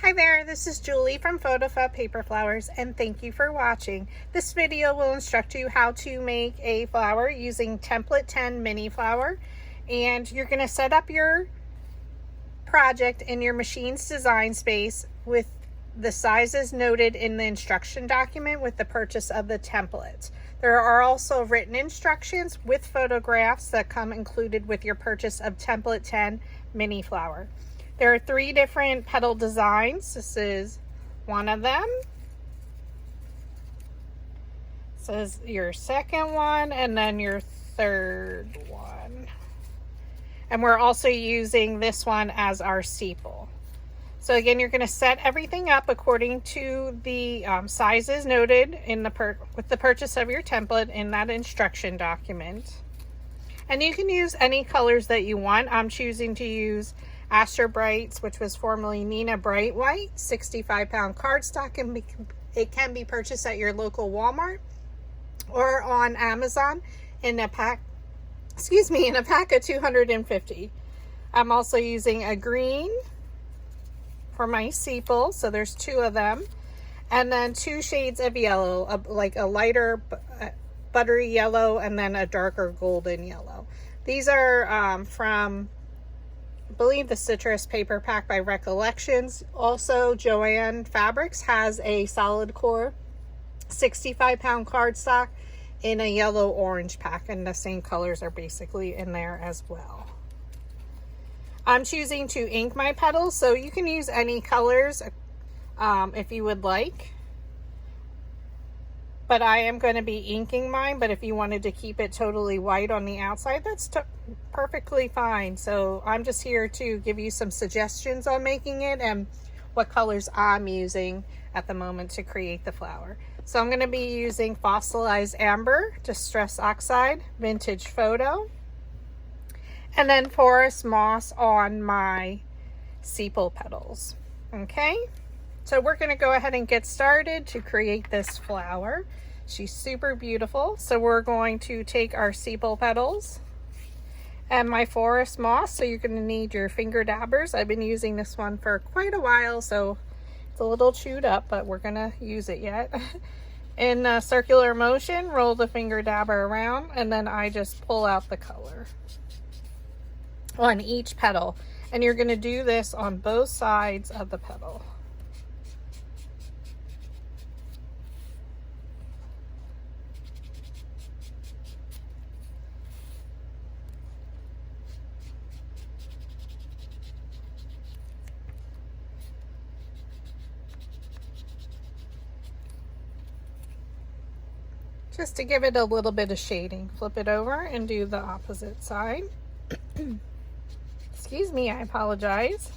Hi there, this is Julie from PhotoFabPaperFlowers, and thank you for watching. This video will instruct you how to make a flower using template 10 mini flower, and you're going to set up your project in your machine's design space with the sizes noted in the instruction document with the purchase of the template. There are also written instructions with photographs that come included with your purchase of template 10 mini flower. There are 3 different petal designs. This is one of them. This is your second one, and then your third one. And we're also using this one as our steeple. So again, you're going to set everything up according to the sizes noted in with the purchase of your template in that instruction document. And you can use any colors that you want. I'm choosing to use Astor Brights, which was formerly Nina Bright White, 65-pound cardstock, and it can be purchased at your local Walmart or on Amazon in a pack, in a pack of 250. I'm also using a green for my steeple, so there's 2 of them, and then 2 shades of yellow, like a lighter buttery yellow and then a darker golden yellow. These are from, I believe, the Citrus Paper Pack by Recollections. Also, Joanne Fabrics has a solid core 65-pound cardstock in a yellow orange pack, and the same colors are basically in there as well. I'm choosing to ink my petals, so you can use any colors if you would like. But I am going to be inking mine, but if you wanted to keep it totally white on the outside, that's perfectly fine. So I'm just here to give you some suggestions on making it and what colors I'm using at the moment to create the flower. So I'm going to be using Fossilized Amber, Distress Oxide, Vintage Photo, and then Forest Moss on my sepal petals. Okay, so we're going to go ahead and get started to create this flower. She's super beautiful. So we're going to take our sepal petals and my forest moss. So you're going to need your finger dabbers. I've been using this one for quite a while, so it's a little chewed up, but we're going to use it yet. In circular motion, roll the finger dabber around, and then I just pull out the color on each petal. And you're going to do this on both sides of the petal. Just to give it a little bit of shading. Flip it over and do the opposite side. Excuse me, I apologize.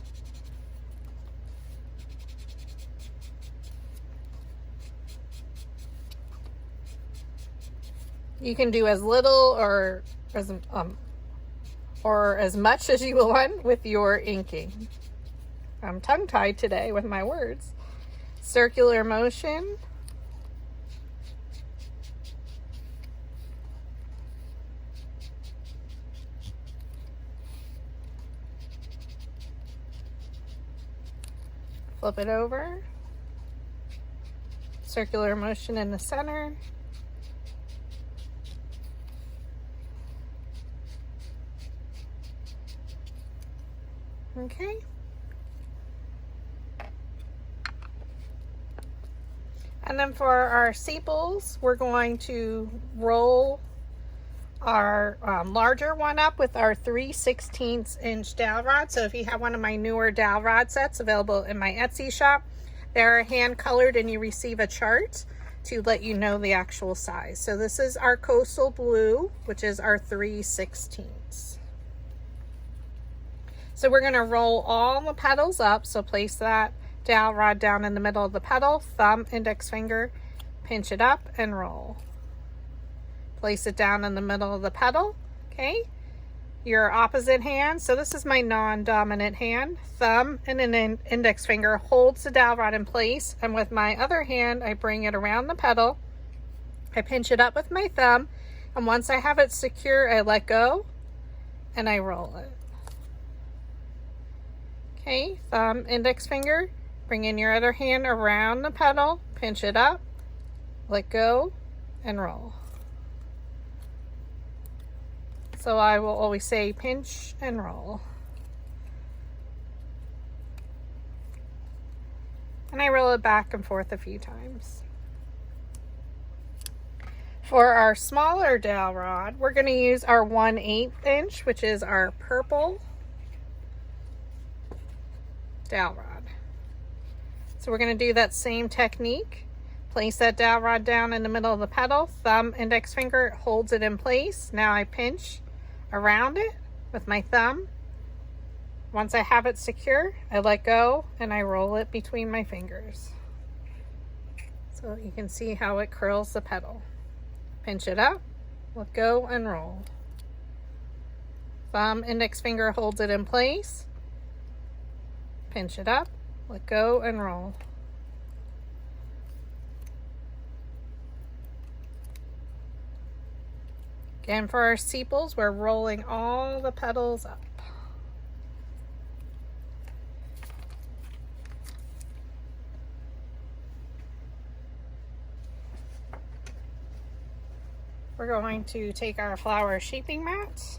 You can do as little or as much as you want with your inking. I'm tongue-tied today with my words. Circular motion. Flip it over. Circular motion in the center. Okay. And then for our sepals, we're going to roll our larger one up with our 3/16 inch dowel rod. So if you have one of my newer dowel rod sets available in my Etsy shop, they're hand colored and you receive a chart to let you know the actual size. So this is our Coastal Blue, which is our 3/16. So we're going to roll all the petals up. So place that dowel rod down in the middle of the petal, thumb, index finger, pinch it up and roll. Place it down in the middle of the petal. Okay, your opposite hand, so this is my non-dominant hand, thumb and an index finger holds the dowel rod in place, and with my other hand I bring it around the petal, I pinch it up with my thumb, and once I have it secure I let go and I roll it. Okay, thumb, index finger, Bring in your other hand around the petal, pinch it up, let go, and roll. So I will always say pinch and roll. And I roll it back and forth a few times. For our smaller dowel rod, we're going to use our 1/8 inch, which is our purple dowel rod. So we're going to do that same technique. Place that dowel rod down in the middle of the petal, thumb, index finger holds it in place. Now I pinch around it with my thumb. Once I have it secure, I let go and I roll it between my fingers. So you can see how it curls the petal. Pinch it up, let go, and roll. Thumb, index finger holds it in place. Pinch it up, let go, and roll. Again, for our sepals, we're rolling all the petals up. We're going to take our flower shaping mat,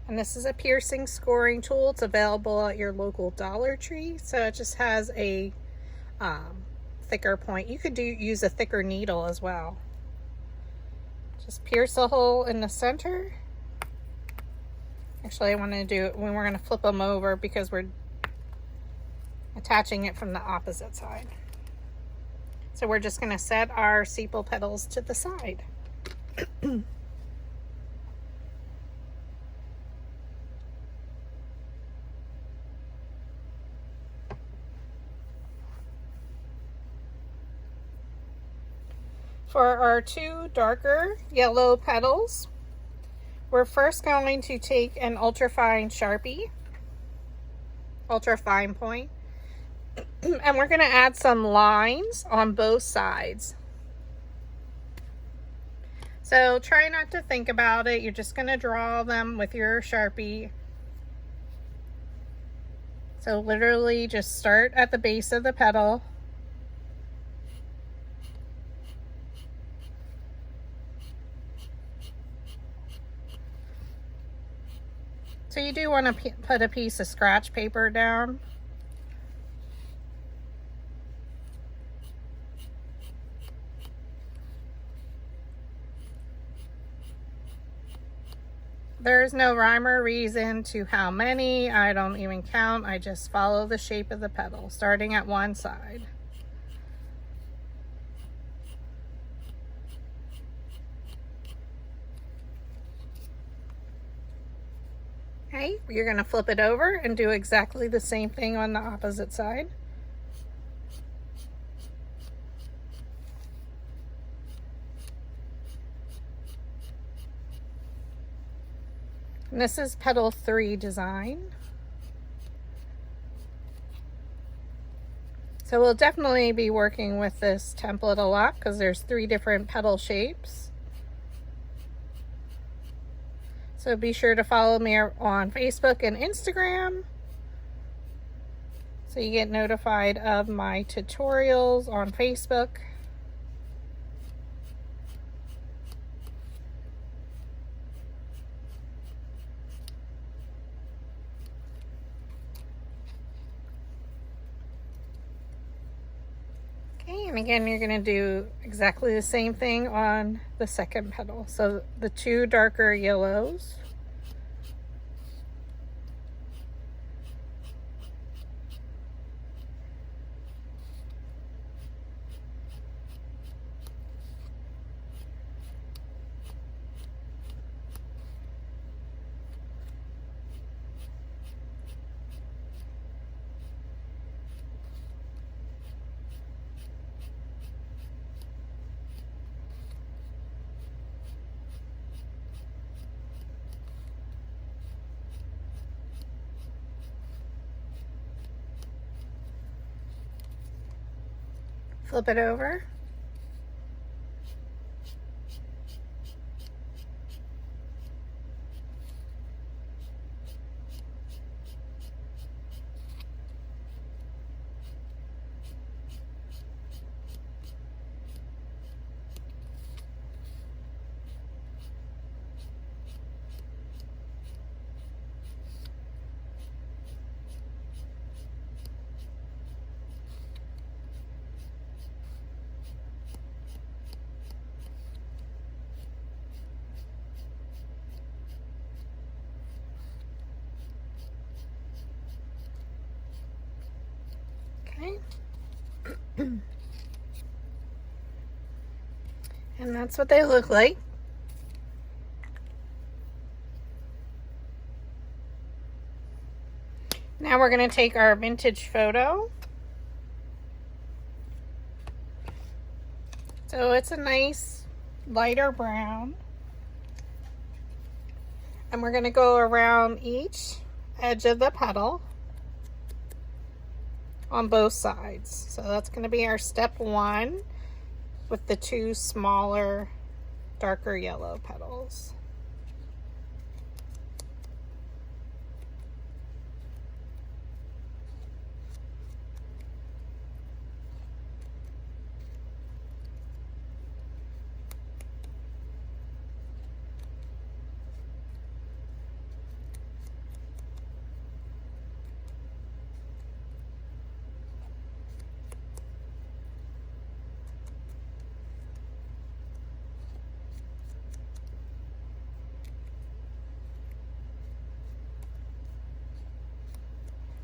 and this is a piercing scoring tool. It's available at your local Dollar Tree, so it just has a thicker point. You could use a thicker needle as well. Just pierce a hole in the center. Actually, I want to do it when we're going to flip them over because we're attaching it from the opposite side. So we're just going to set our sepal petals to the side. For our two darker yellow petals, we're first going to take an ultrafine Sharpie, ultrafine point, and we're going to add some lines on both sides. So try not to think about it. You're just going to draw them with your Sharpie. So literally just start at the base of the petal. So you do want to put a piece of scratch paper down. There's no rhyme or reason to how many. I don't even count. I just follow the shape of the petal, starting at one side. Okay, you're going to flip it over and do exactly the same thing on the opposite side. And this is petal 3 design. So we'll definitely be working with this template a lot because there's 3 different petal shapes. So be sure to follow me on Facebook and Instagram so you get notified of my tutorials on Facebook. And again, you're going to do exactly the same thing on the second petal. So the 2 darker yellows. Flip it over. Okay. And that's what they look like. Now we're going to take our vintage photo. So it's a nice lighter brown. And we're going to go around each edge of the petal on both sides. So that's going to be our step 1 with the 2 smaller, darker yellow petals.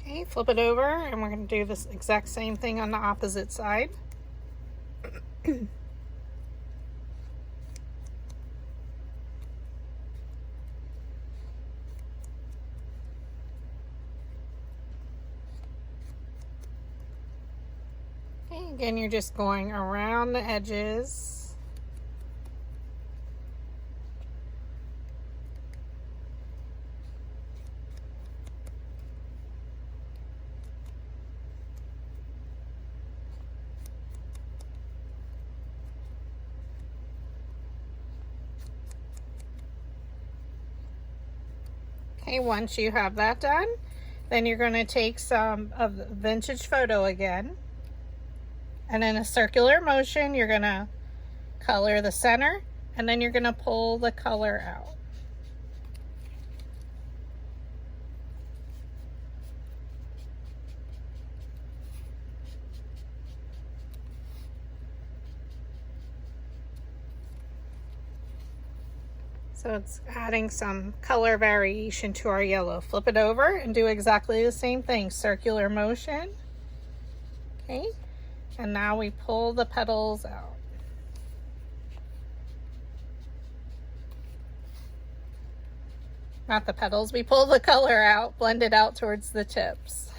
Okay, flip it over and we're going to do this exact same thing on the opposite side. Okay, again, you're just going around the edges. Okay, once you have that done, then you're going to take some of the vintage photo again, and in a circular motion you're going to color the center, and then you're going to pull the color out. So it's adding some color variation to our yellow. Flip it over and do exactly the same thing. Circular motion. Okay. And now we pull the petals out. Not the petals, we pull the color out, blend it out towards the tips.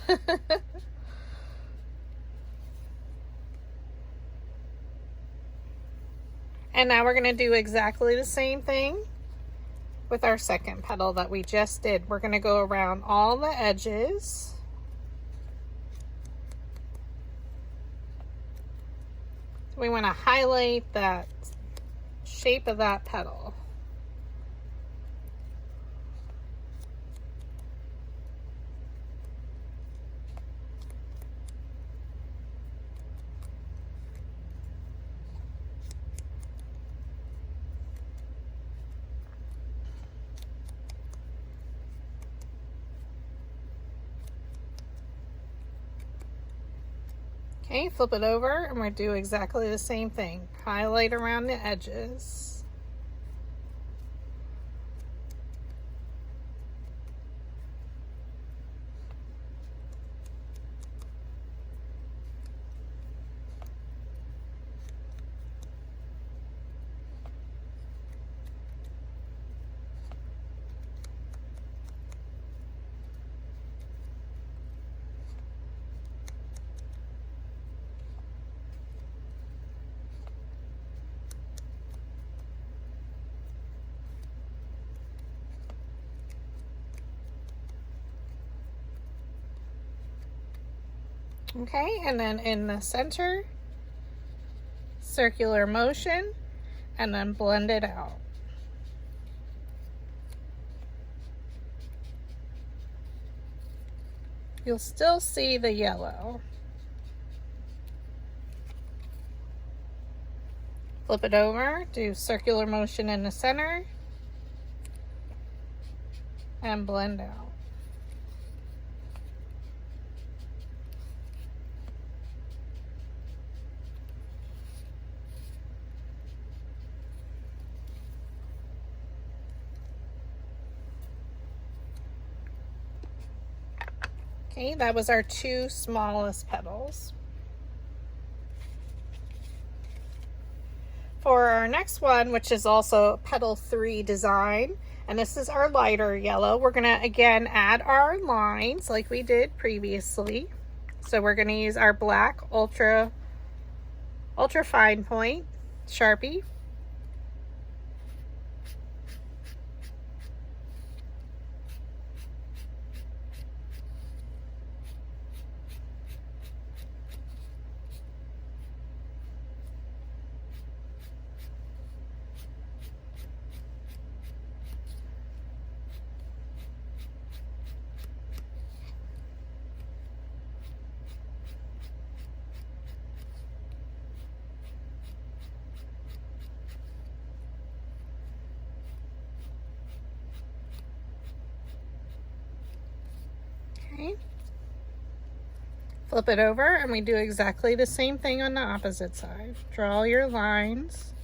And now we're going to do exactly the same thing with our second petal that we just did. We're going to go around all the edges. We want to highlight that shape of that petal. Okay, flip it over and we're do exactly the same thing. Highlight around the edges. Okay, and then in the center, circular motion, and then blend it out. You'll still see the yellow. Flip it over, do circular motion in the center, and blend out. Okay, that was our two smallest petals. For our next one, which is also petal 3 design, and this is our lighter yellow, we're gonna again add our lines like we did previously. So we're gonna use our black ultra fine point Sharpie. Okay. Flip it over and we do exactly the same thing on the opposite side. Draw your lines.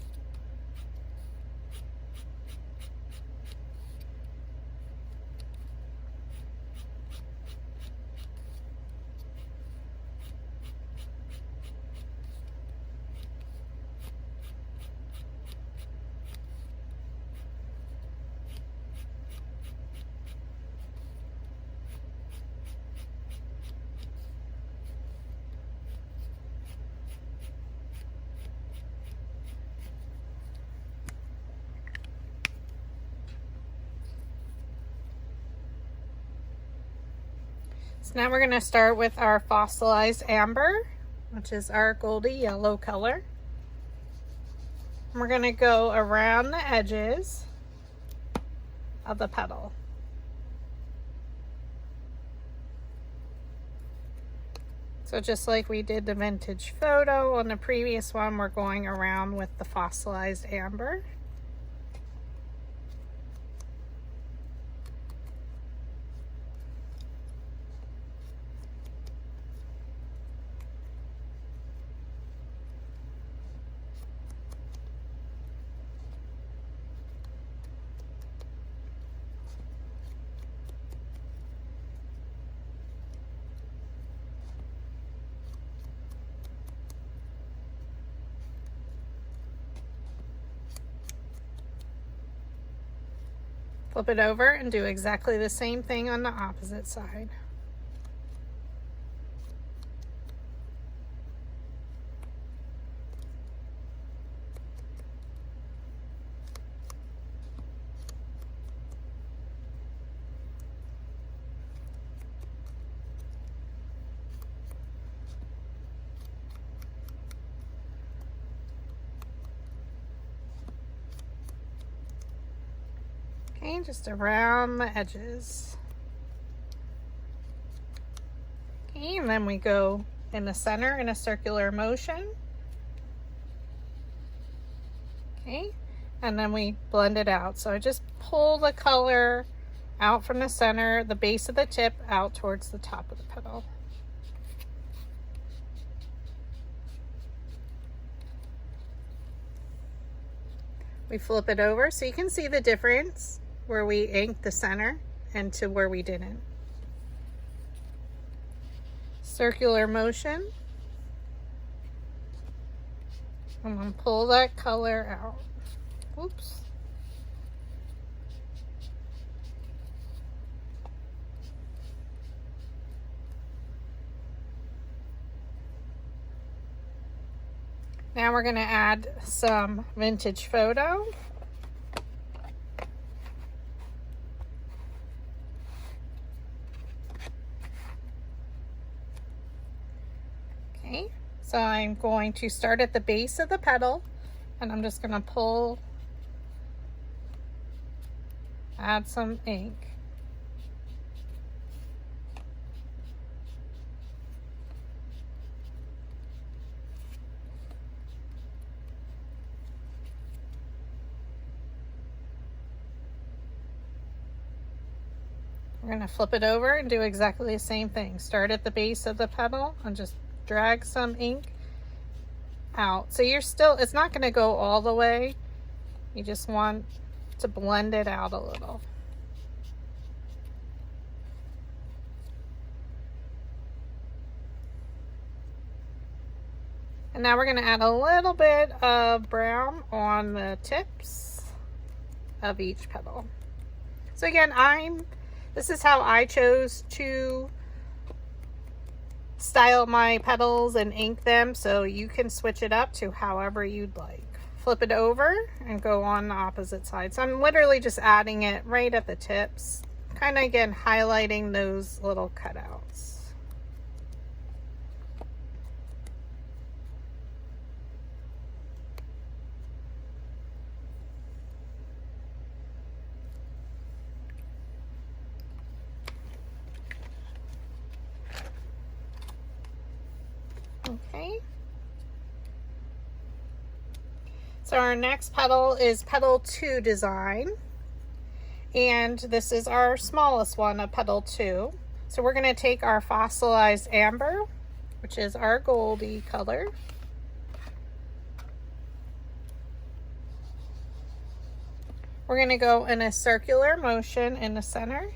So now we're going to start with our fossilized amber, which is our goldy yellow color. And we're going to go around the edges of the petal. So just like we did the vintage photo on the previous one, we're going around with the fossilized amber. Flip it over and do exactly the same thing on the opposite side. Okay, just around the edges. Okay, and then we go in the center in a circular motion. Okay, and then we blend it out. So I just pull the color out from the center, the base of the tip, out towards the top of the petal. We flip it over so you can see the difference where we inked the center and to where we didn't. Circular motion. I'm going to pull that color out. Oops. Now we're going to add some vintage photo. Okay, so I'm going to start at the base of the petal and I'm just going to pull, add some ink. We're going to flip it over and do exactly the same thing. Start at the base of the petal and just drag some ink out. So you're still, it's not going to go all the way. You just want to blend it out a little. And now we're going to add a little bit of brown on the tips of each petal. So again, this is how I chose to style my petals and ink them, so you can switch it up to however you'd like. Flip it over and go on the opposite side. So I'm literally just adding it right at the tips, kind of again highlighting those little cutouts. Okay. So our next petal is petal 2 design. And this is our smallest one of petal 2. So we're going to take our fossilized amber, which is our goldy color. We're going to go in a circular motion in the center.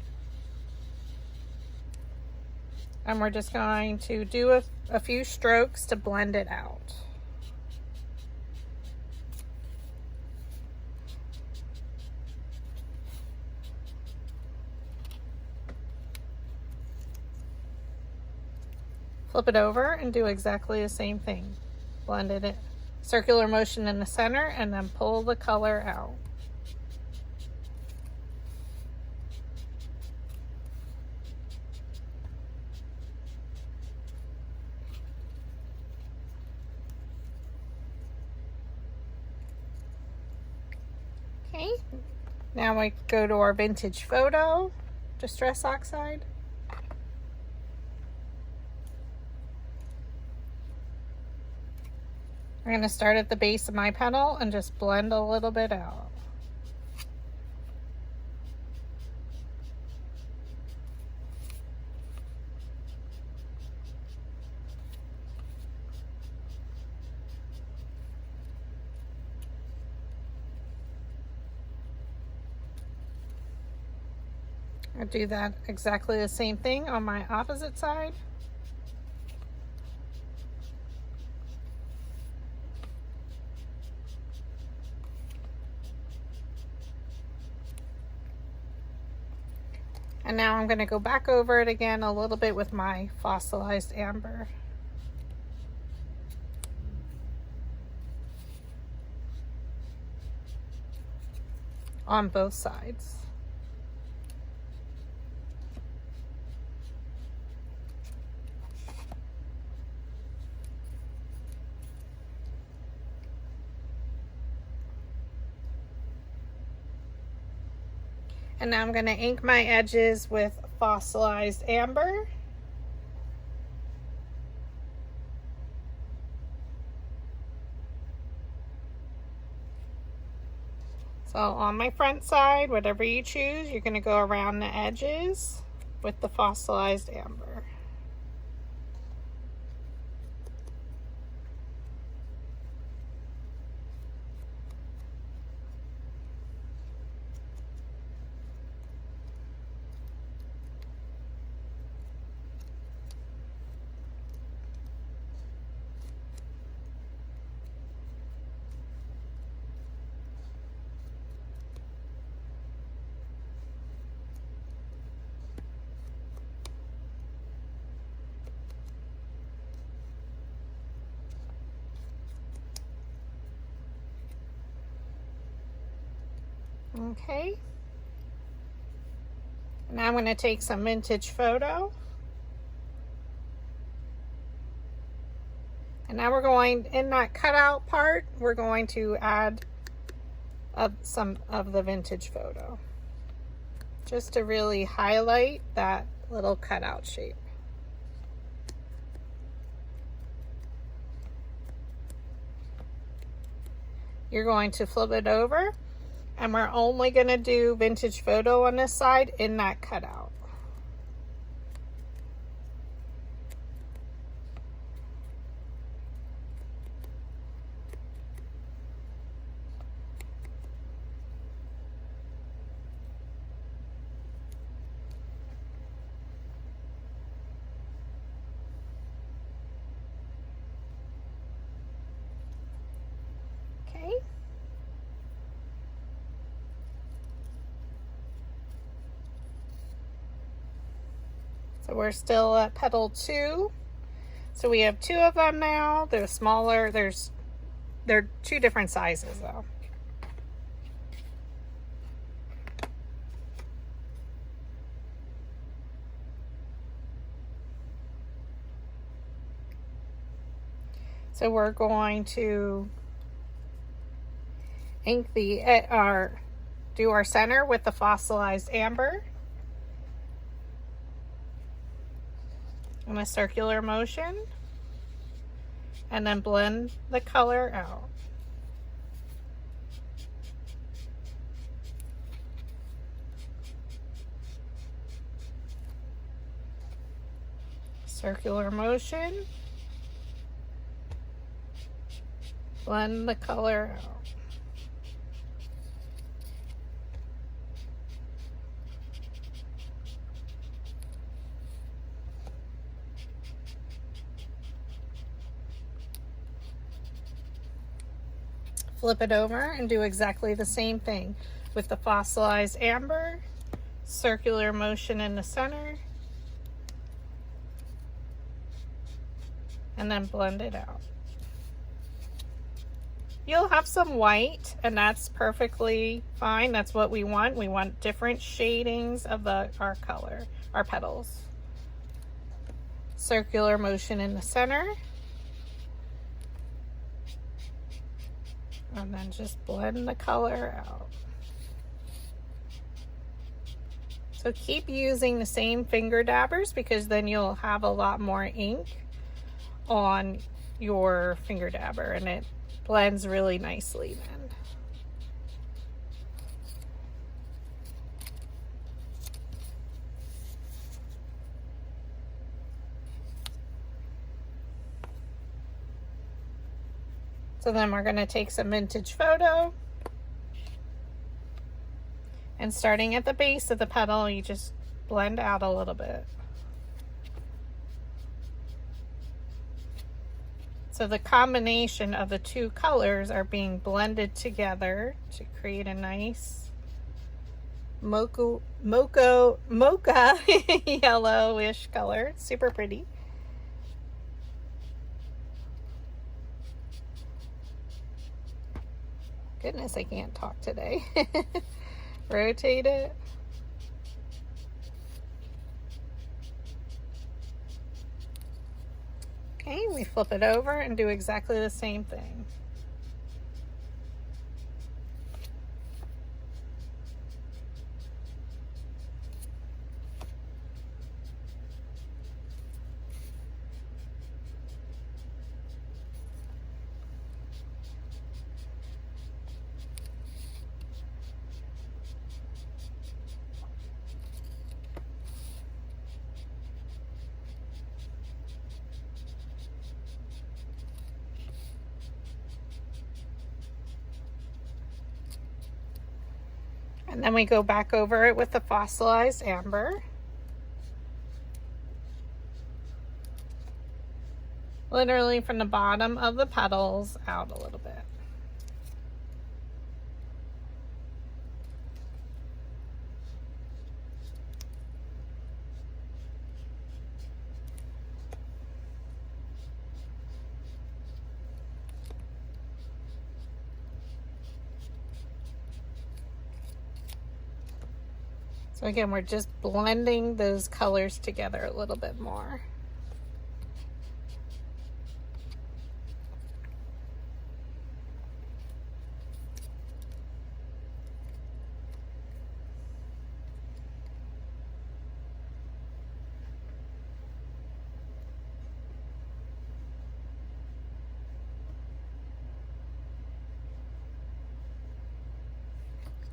And we're just going to do a few strokes to blend it out. Flip it over and do exactly the same thing. Blend it in. Circular motion in the center and then pull the color out. Okay, now we go to our vintage photo, Distress Oxide. I'm going to start at the base of my petal and just blend a little bit out. I'll do that exactly the same thing on my opposite side. And now I'm going to go back over it again a little bit with my fossilized amber. On both sides. And now I'm going to ink my edges with fossilized amber. So on my front side, whatever you choose, you're going to go around the edges with the fossilized amber. Okay. Now I'm going to take some vintage photo. And now we're going, in that cutout part, we're going to add some of the vintage photo. Just to really highlight that little cutout shape. You're going to flip it over. And we're only going to do vintage photo on this side in that cutout. Okay. So we're still at petal 2. So we have 2 of them now. They're smaller. They're 2 different sizes though. So we're going to ink do our center with the fossilized amber in a circular motion, and then blend the color out. Circular motion, blend the color out. Flip it over and do exactly the same thing with the fossilized amber, circular motion in the center, and then blend it out. You'll have some white, and that's perfectly fine. That's what we want. We want different shadings of our color, our petals. Circular motion in the center. And then just blend the color out. So keep using the same finger dabbers, because then you'll have a lot more ink on your finger dabber and it blends really nicely then. So then we're going to take some vintage photo, and starting at the base of the petal, you just blend out a little bit. So the combination of the 2 colors are being blended together to create a nice mocha yellowish color. Super pretty. Goodness, I can't talk today. Rotate it. Okay, we flip it over and do exactly the same thing. And then we go back over it with the fossilized amber. Literally from the bottom of the petals out a little bit. So again, we're just blending those colors together a little bit more.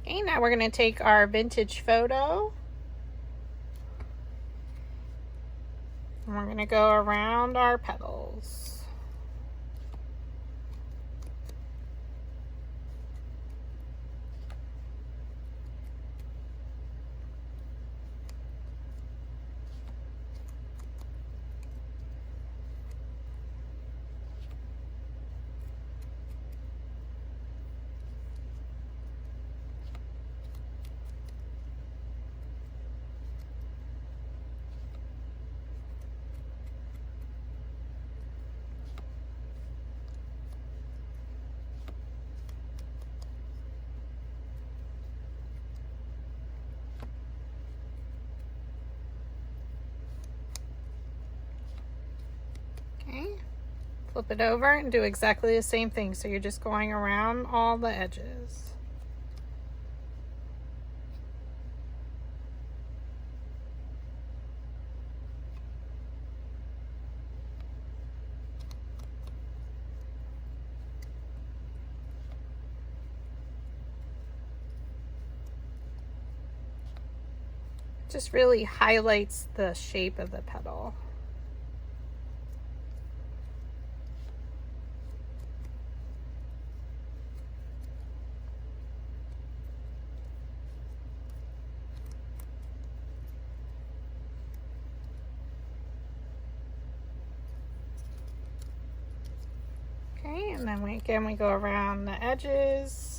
Okay, now we're going to take our vintage photo, and we're going to go around our petals. Flip it over and do exactly the same thing. So you're just going around all the edges. Just really highlights the shape of the petal. Okay, and then we go around the edges.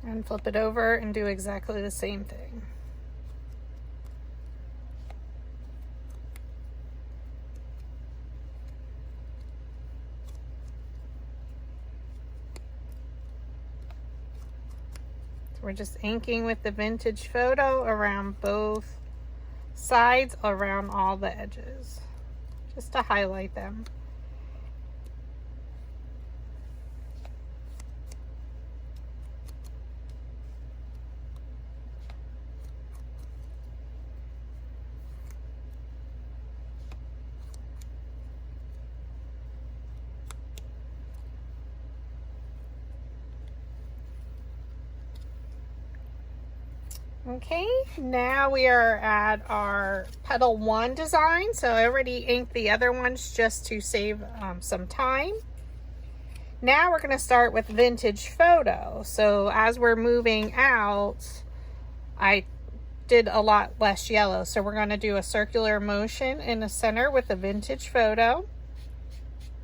And flip it over and do exactly the same thing. So we're just inking with the vintage photo around both sides, around all the edges, just to highlight them. Okay, now we are at our petal 1 design. So I already inked the other ones just to save some time. Now we're going to start with vintage photo. So as we're moving out, I did a lot less yellow. So we're going to do a circular motion in the center with the vintage photo.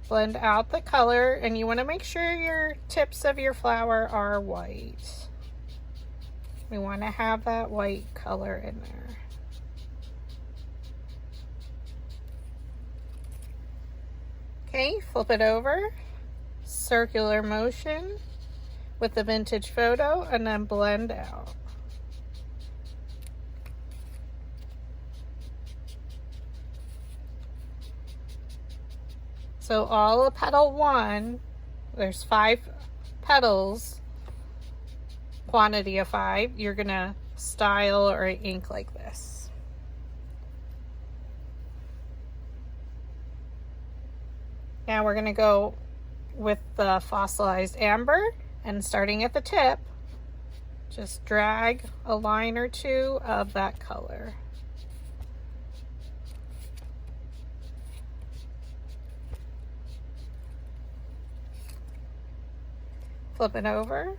Blend out the color, and you want to make sure your tips of your flower are white. We want to have that white color in there. Okay, flip it over, circular motion with the vintage photo, and then blend out. So all of petal 1, there's 5 petals, quantity of 5, you're gonna style or ink like this. Now we're gonna go with the fossilized amber, and starting at the tip, just drag a line or 2 of that color. Flip it over.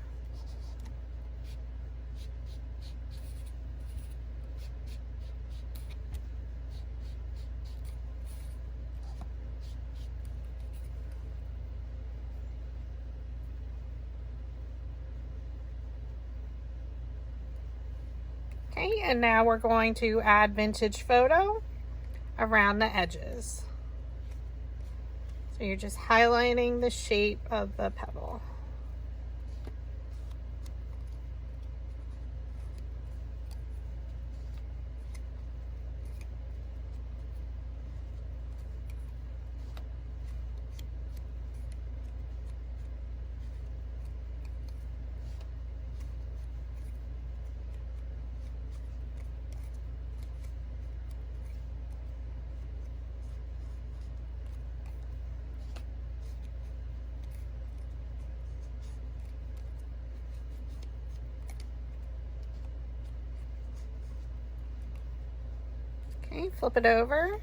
Okay, and now we're going to add vintage photo around the edges. So you're just highlighting the shape of the petal. Okay, flip it over.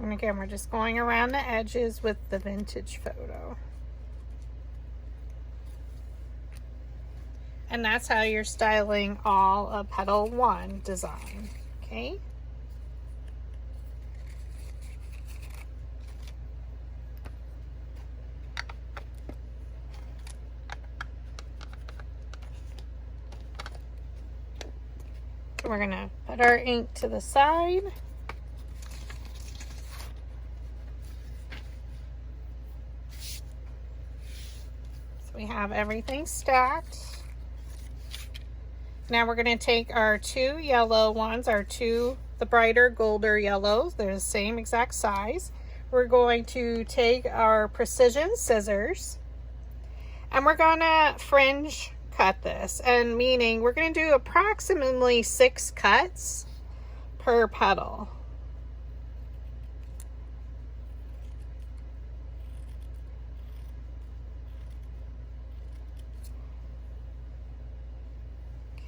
And again, we're just going around the edges with the vintage photo. And that's how you're styling all of petal 1 design, okay? We're gonna put our ink to the side. So we have everything stacked. Now we're gonna take our 2 yellow ones, the brighter golder yellows. They're the same exact size. We're going to take our precision scissors and we're gonna fringe cut this, and meaning we're going to do approximately 6 cuts per petal.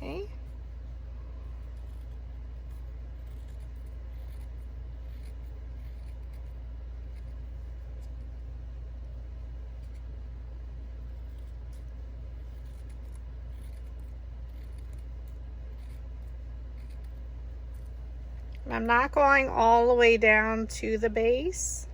Okay. I'm not going all the way down to the base.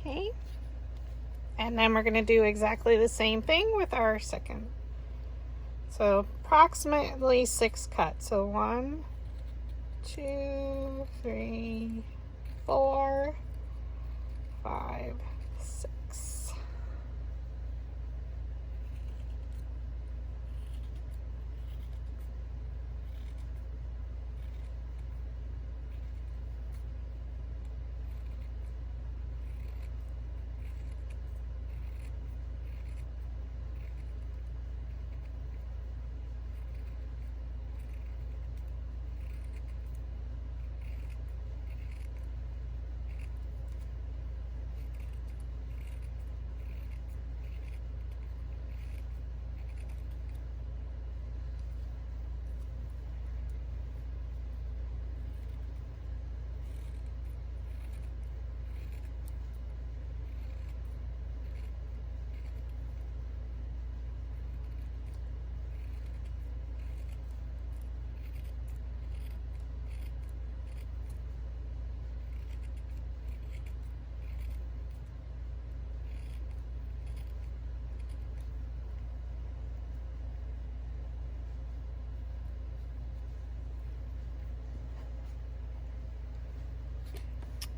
Okay, and then we're going to do exactly the same thing with our second. So approximately 6 cuts. So 1, 2, 3, 4, 5, 6.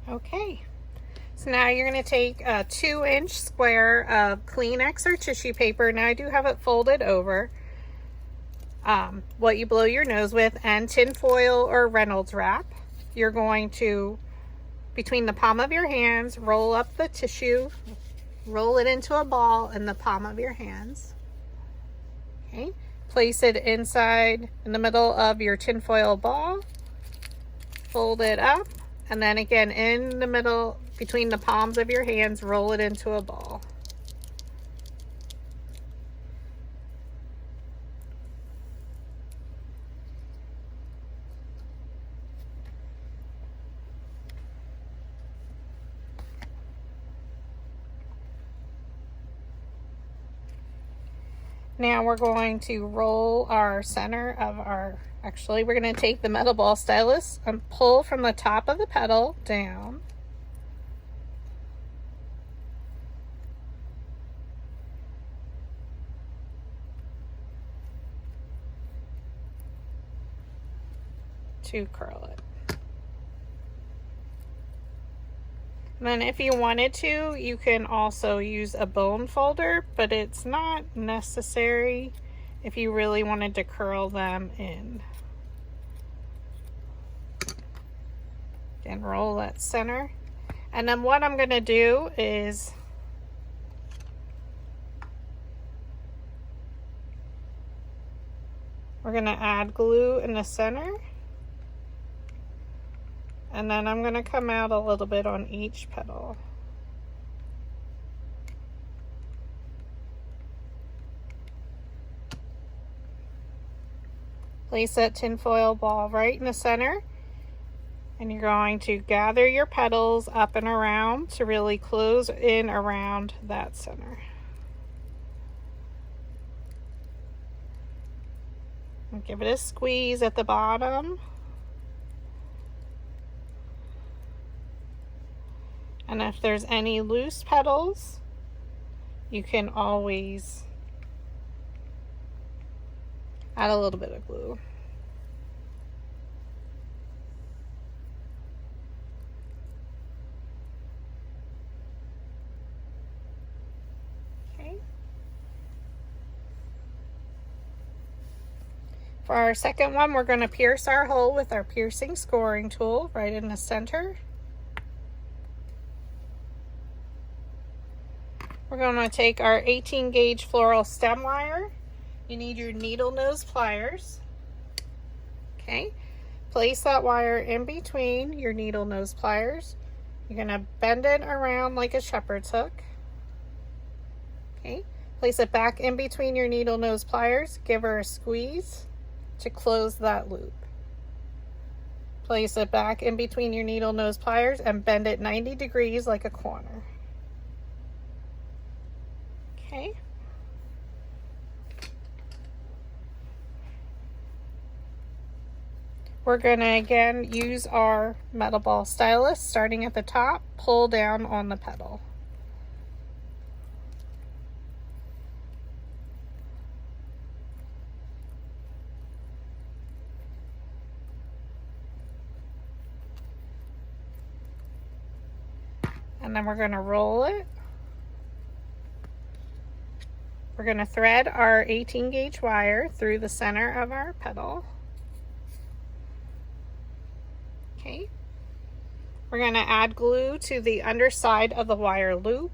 Okay, so now you're going to take a 2-inch square of Kleenex or tissue paper. Now I do have it folded over, what you blow your nose with, and tin foil or Reynolds wrap. You're going to, between the palm of your hands, roll up the tissue, roll it into a ball in the palm of your hands. Okay, place it inside in the middle of your tin foil ball, fold it up, and then again in the middle between the palms of your hands, roll it into a ball. Now we're going to roll our center of our, actually we're going to take the metal ball stylus and pull from the top of the petal down. To curl it. And then if you wanted to, you can also use a bone folder, but it's not necessary if you really wanted to curl them in. And roll that center. And then what I'm going to do is we're going to add glue in the center. And then I'm going to come out a little bit on each petal. Place that tinfoil ball right in the center. And you're going to gather your petals up and around to really close in around that center. And give it a squeeze at the bottom. And if there's any loose petals, you can always add a little bit of glue. Okay. For our second one, we're going to pierce our hole with our piercing scoring tool right in the center. We're going to take our 18 gauge floral stem wire. You need your needle nose pliers. Okay, place that wire in between your needle nose pliers. You're going to bend it around like a shepherd's hook. Okay, place it back in between your needle nose pliers. Give her a squeeze to close that loop. Place it back in between your needle nose pliers and bend it 90 degrees like a corner. Okay. We're going to again use our metal ball stylus, starting at the top, pull down on the petal. And then we're going to roll it. We're going to thread our 18 gauge wire through the center of our petal. Okay. We're going to add glue to the underside of the wire loop.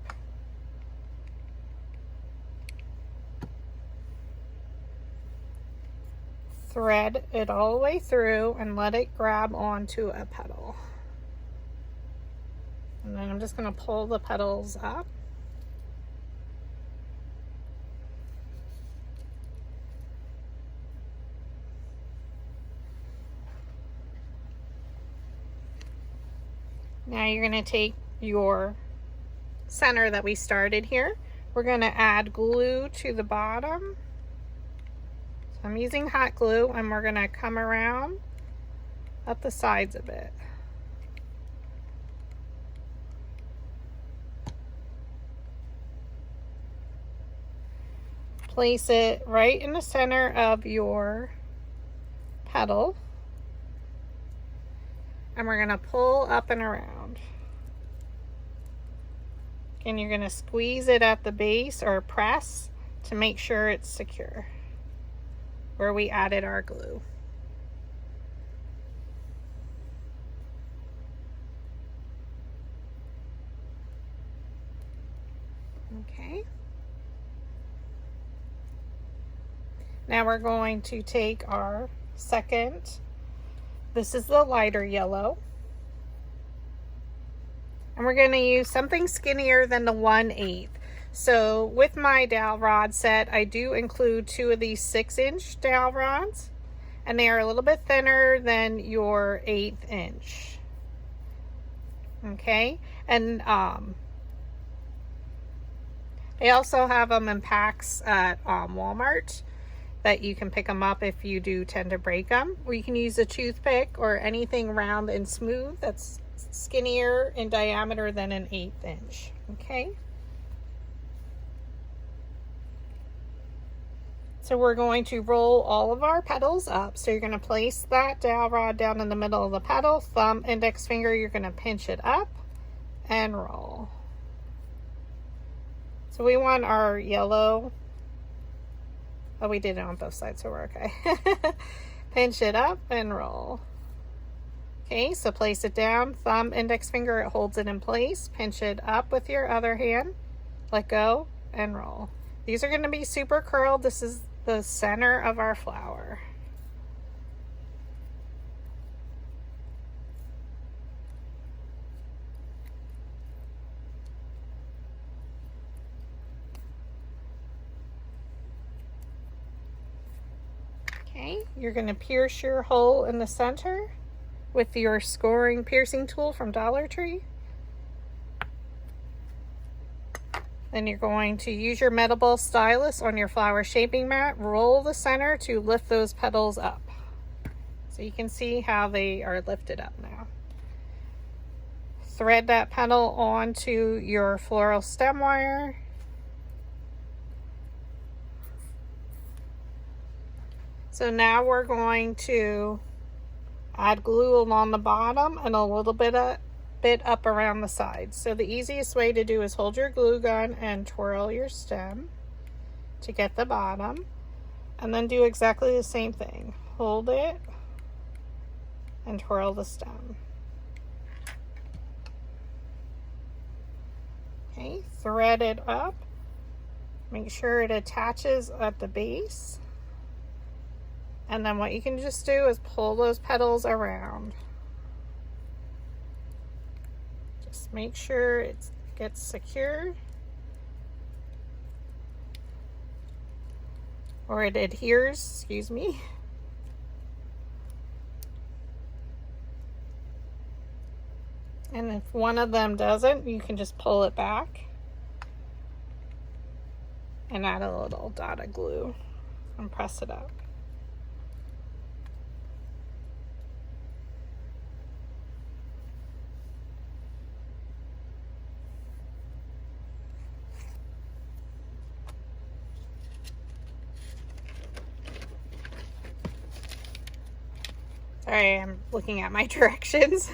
Thread it all the way through and let it grab onto a petal. And then I'm just going to pull the petals up. Now you're going to take your center that we started here. We're going to add glue to the bottom. So I'm using hot glue, and we're going to come around up the sides of it. Place it right in the center of your petal. And we're going to pull up and around. And you're going to squeeze it at the base or press to make sure it's secure where we added our glue. Okay. Now we're going to take our second. This is the lighter yellow. And we're going to use something skinnier than the 1/8. So with my dowel rod set, I do include 2 of these 6-inch dowel rods. And they are a little bit thinner than your 1/8 inch. Okay. And they also have them in packs at Walmart, that you can pick them up if you do tend to break them. Or you can use a toothpick or anything round and smooth that's skinnier in diameter than an 1/8 inch. Okay. So we're going to roll all of our petals up. So you're going to place that dowel rod down in the middle of the petal. Thumb, index finger, you're going to pinch it up and roll. So we want our yellow. Oh, we did it on both sides, so we're okay. Pinch it up and roll. Okay, so place it down, thumb, index finger, it holds it in place. Pinch it up with your other hand, let go, and roll. These are going to be super curled. This is the center of our flower. Okay, you're going to pierce your hole in the center with your scoring piercing tool from Dollar Tree. Then you're going to use your metal ball stylus on your flower shaping mat, roll the center to lift those petals up. So you can see how they are lifted up now. Thread that petal onto your floral stem wire. So now we're going to add glue along the bottom and a little bit up around the sides. So the easiest way to do is hold your glue gun and twirl your stem to get the bottom, and then do exactly the same thing. Hold it and twirl the stem. Okay, thread it up. Make sure it attaches at the base. And then what you can just do is pull those petals around. Just make sure it gets secured, or it adheres, excuse me. And if one of them doesn't, you can just pull it back and add a little dot of glue and press it up. Sorry, I'm looking at my directions.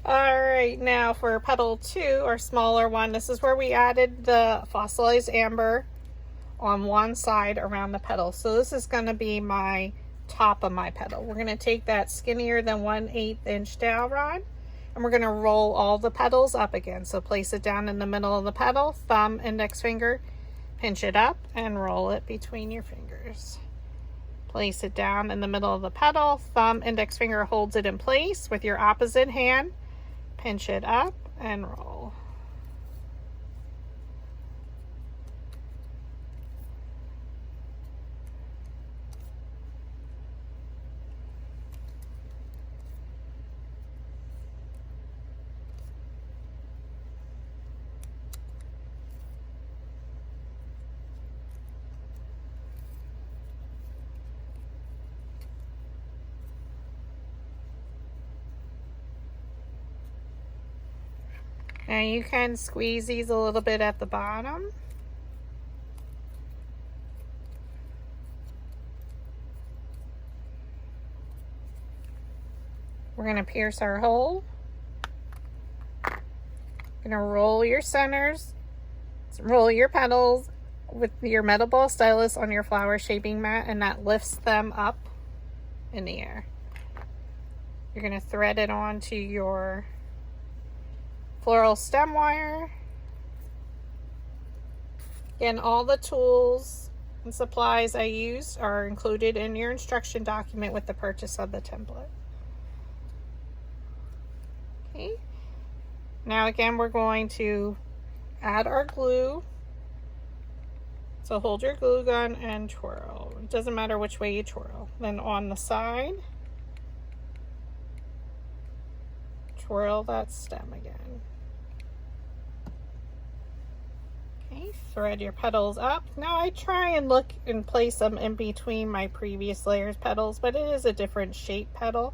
All right, now for petal 2, or smaller one, this is where we added the fossilized amber on one side around the petal. So this is going to be my top of my petal. We're going to take that skinnier than 1/8 inch dowel rod, and we're going to roll all the petals up again. So place it down in the middle of the petal, thumb, index finger, pinch it up and roll it between your fingers. Place it down in the middle of the petal, thumb, index finger holds it in place. With your opposite hand, pinch it up and roll. Now you can squeeze these a little bit at the bottom. We're going to pierce our hole. Going to roll your centers, roll your petals with your metal ball stylus on your flower shaping mat, and that lifts them up in the air. You're going to thread it onto your floral stem wire. Again, all the tools and supplies I used are included in your instruction document with the purchase of the template. Okay. Now again, we're going to add our glue. So hold your glue gun and twirl. It doesn't matter which way you twirl. Then on the side, twirl that stem again. Okay, thread your petals up. Now I try and look and place them in between my previous layers petals, but it is a different shape petal.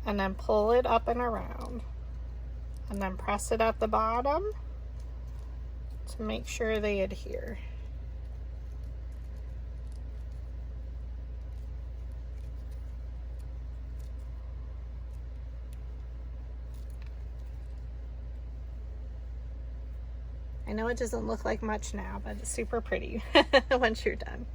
And then pull it up and around. And then press it at the bottom to make sure they adhere. I know it doesn't look like much now, but it's super pretty once you're done.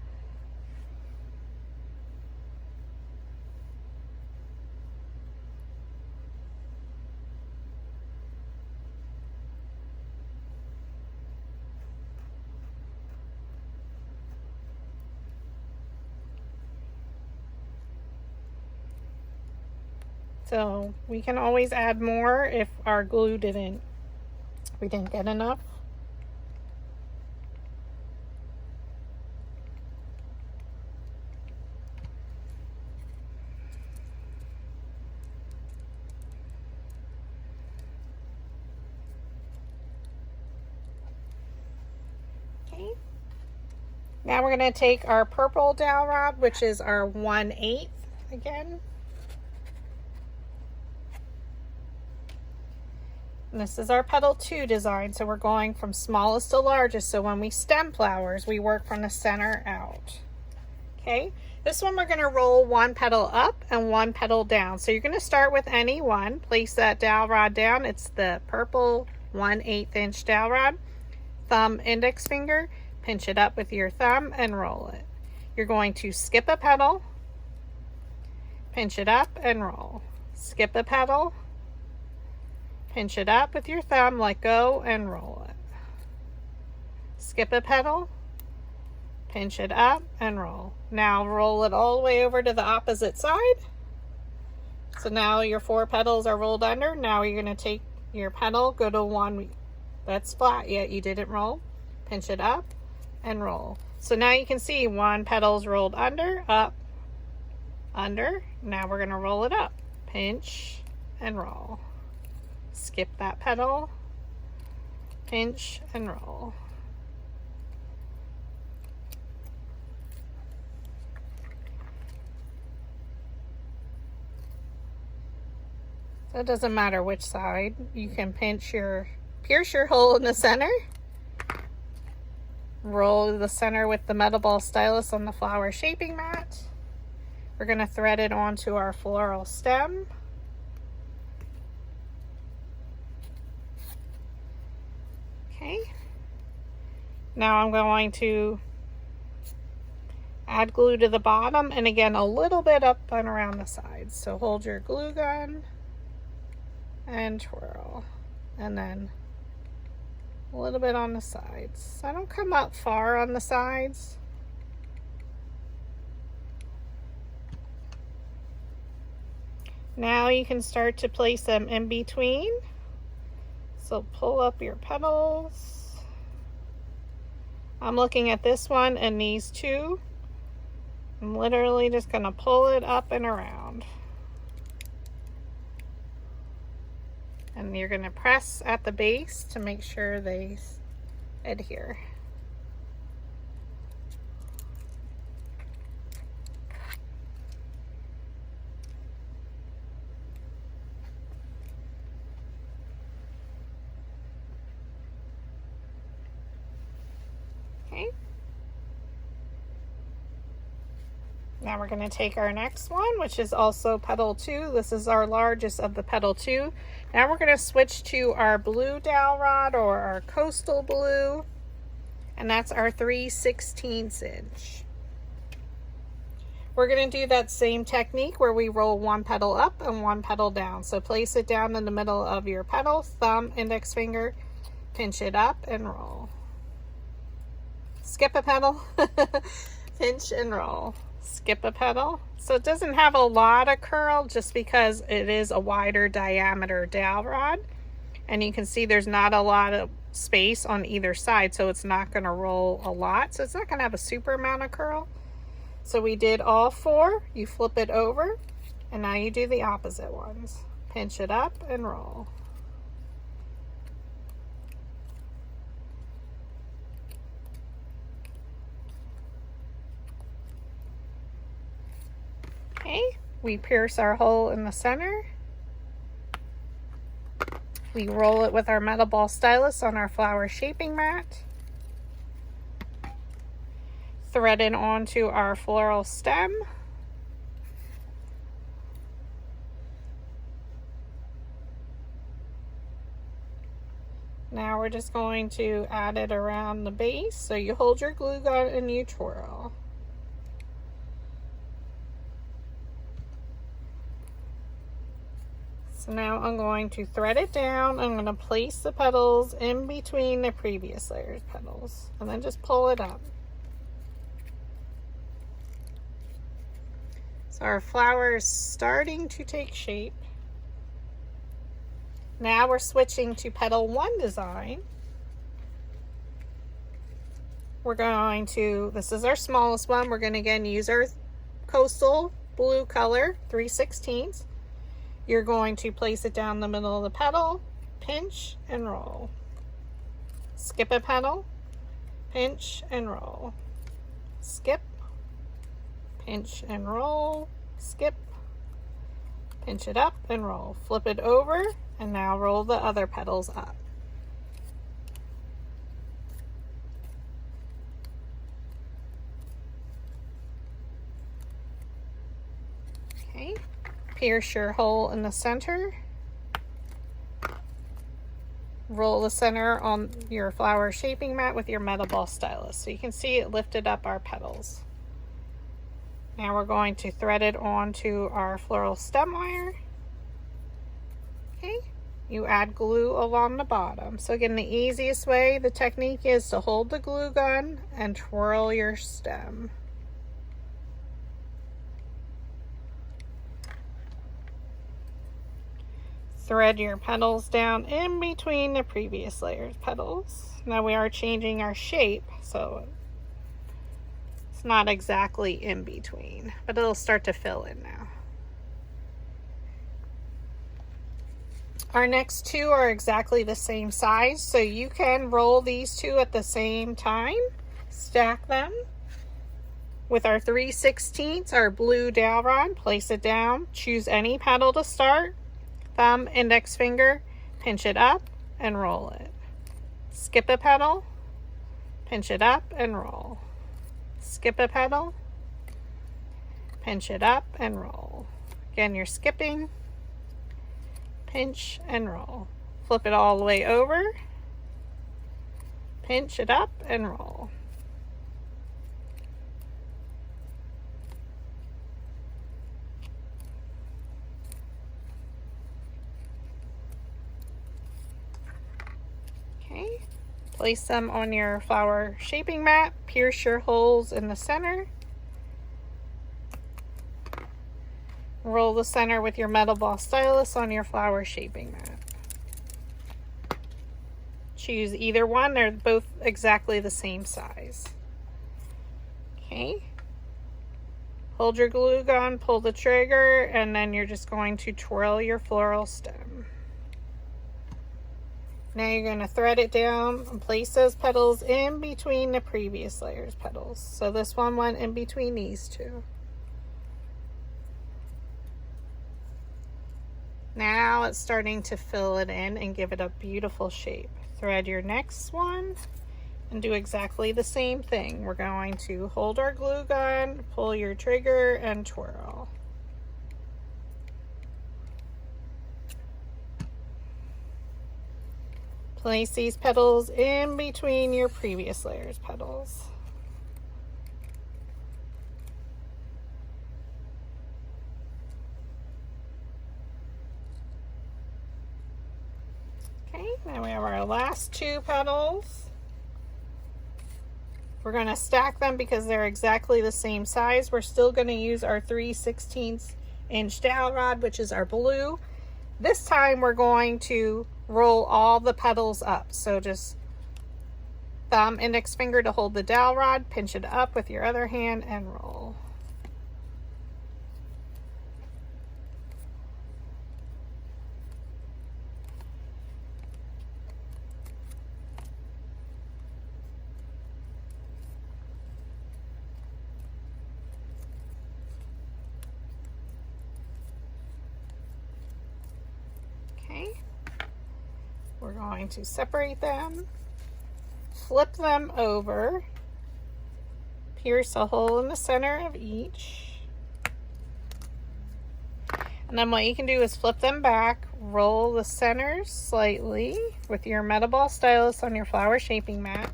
So we can always add more if our glue we didn't get enough. Okay. Now we're going to take our purple dowel rod, which is our 1/8 again. And this is our petal 2 design, so we're going from smallest to largest. So when we stem flowers, we work from the center out. Okay, this one we're going to roll 1 petal up and 1 petal down. So you're going to start with any one, place that dowel rod down. It's the purple 1/8 inch dowel rod. Thumb, index finger, pinch it up with your thumb and roll it. You're going to skip a petal, pinch it up and roll. Skip a petal, pinch it up with your thumb, let go, and roll it. Skip a petal, pinch it up, and roll. Now roll it all the way over to the opposite side. So now your 4 petals are rolled under. Now you're going to take your petal, go to one that's flat yet you didn't roll, pinch it up, and roll. So now you can see 1 petal's rolled under, up, under. Now we're going to roll it up, pinch, and roll. Skip that petal, pinch, and roll. So it doesn't matter which side. You can pierce your hole in the center. Roll the center with the metal ball stylus on the flower shaping mat. We're going to thread it onto our floral stem. Okay, now I'm going to add glue to the bottom, and again a little bit up and around the sides. So hold your glue gun and twirl, and then a little bit on the sides. I don't come up far on the sides. Now you can start to place them in between. So pull up your petals. I'm looking at this one and these two. I'm literally just going to pull it up and around. And you're going to press at the base to make sure they adhere. Okay. Now we're going to take our next one, which is also petal 2. This is our largest of the petal 2. Now we're going to switch to our blue dowel rod, or our coastal blue, and that's our 3/16 inch. We're going to do that same technique where we roll 1 petal up and 1 petal down. So place it down in the middle of your petal, thumb, index finger, pinch it up and roll. Skip a petal, pinch and roll. Skip a petal. So it doesn't have a lot of curl just because it is a wider diameter dowel rod, and you can see there's not a lot of space on either side, so it's not going to roll a lot, so it's not going to have a super amount of curl. So we did all 4. You flip it over, and now you do the opposite ones. Pinch it up and roll. Okay, we pierce our hole in the center. We roll it with our metal ball stylus on our flower shaping mat. Thread it onto our floral stem. Now we're just going to add it around the base. So you hold your glue gun and you twirl. So now I'm going to thread it down. I'm going to place the petals in between the previous layer's petals and then just pull it up. So our flower is starting to take shape. Now we're switching to petal 1 design. We're going to, this is our smallest one, we're going to again use our coastal blue color, 3/16. You're going to place it down the middle of the petal, pinch and roll. Skip a petal, pinch and roll. Skip, pinch and roll, skip, pinch it up and roll. Flip it over and now roll the other petals up. Okay, pierce your hole in the center. Roll the center on your flower shaping mat with your metal ball stylus. So you can see it lifted up our petals. Now we're going to thread it onto our floral stem wire. Okay, you add glue along the bottom. So again, the easiest way, the technique is to hold the glue gun and twirl your stem. Thread your petals down in between the previous layer's petals. Now we are changing our shape, so it's not exactly in between, but it'll start to fill in now. Our next two are exactly the same size, so you can roll these two at the same time, stack them. With our 3/16, our blue dowel rod, place it down, choose any petal to start, thumb, index finger, pinch it up and roll it. Skip a petal, pinch it up and roll. Skip a petal, pinch it up and roll. Again, you're skipping, pinch and roll. Flip it all the way over, pinch it up and roll. Okay, place them on your flower shaping mat, pierce your holes in the center. Roll the center with your metal ball stylus on your flower shaping mat. Choose either one, they're both exactly the same size. Okay, hold your glue gun, pull the trigger, and then you're just going to twirl your floral stem. Now you're going to thread it down and place those petals in between the previous layer's petals. So this one went in between these two. Now it's starting to fill it in and give it a beautiful shape. Thread your next one and do exactly the same thing. We're going to hold our glue gun, pull your trigger, and twirl. Place these petals in between your previous layer's petals. Okay, now we have our last two petals. We're going to stack them because they're exactly the same size. We're still going to use our 3/16 inch dowel rod, which is our blue. This time we're going to roll all the petals up. So just thumb, index finger to hold the dowel rod, pinch it up with your other hand and roll. We're going to separate them, flip them over, pierce a hole in the center of each, And then what you can do is flip them back, roll the centers slightly with your metal ball stylus on your flower shaping mat,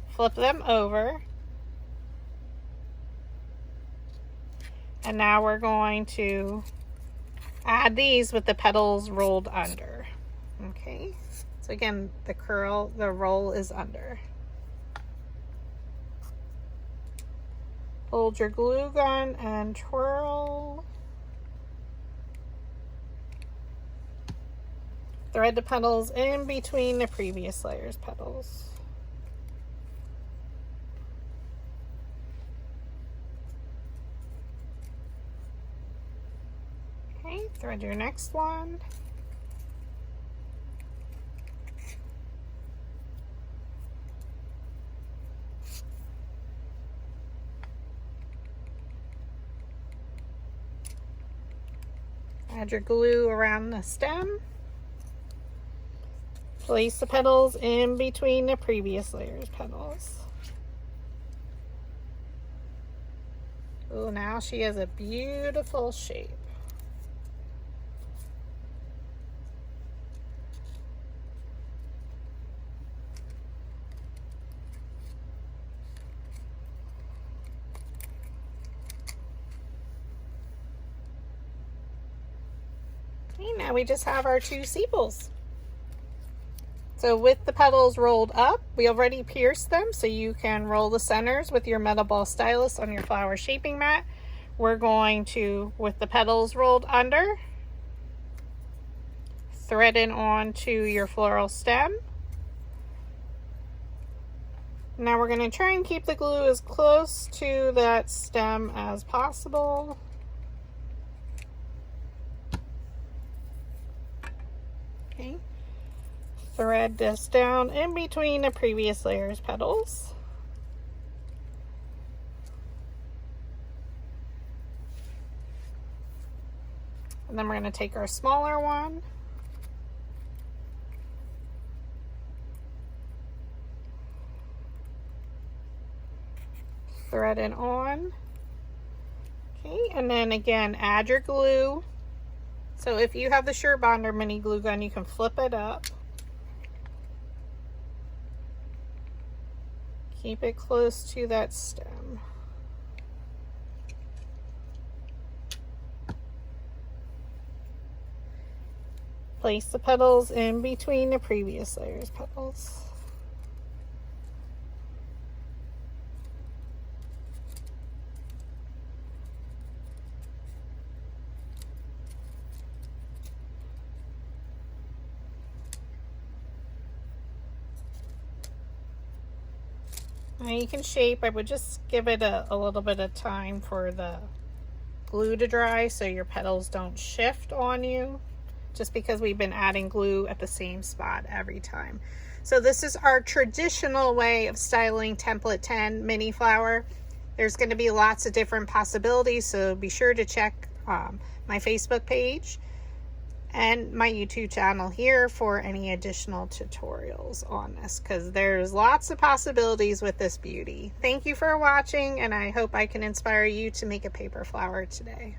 flip them over, and now we're going to add these with the petals rolled under. Okay, so again, the roll is under. Hold your glue gun and twirl. Thread the petals in between the previous layer's petals. Okay, thread your next one. Add your glue around the stem. Place the petals in between the previous layer's petals. Oh, now she has a beautiful shape. Okay, now we just have our 2 sepals. So with the petals rolled up, we already pierced them, so you can roll the centers with your metal ball stylus on your flower shaping mat. We're going to, with the petals rolled under, thread it onto your floral stem. Now we're going to try and keep the glue as close to that stem as possible. Okay. Thread this down in between the previous layer's petals. And then we're going to take our smaller one. Thread it on. Okay, and then again, add your glue. So if you have the Sure Bonder mini glue gun, you can flip it up. Keep it close to that stem. Place the petals in between the previous layer's petals. Now you can shape. I would just give it a little bit of time for the glue to dry so your petals don't shift on you, just because we've been adding glue at the same spot every time. So this is our traditional way of styling template 10 mini flower. There's going to be lots of different possibilities, so be sure to check my Facebook page and my YouTube channel here for any additional tutorials on this, because there's lots of possibilities with this beauty. Thank you for watching, and I hope I can inspire you to make a paper flower today.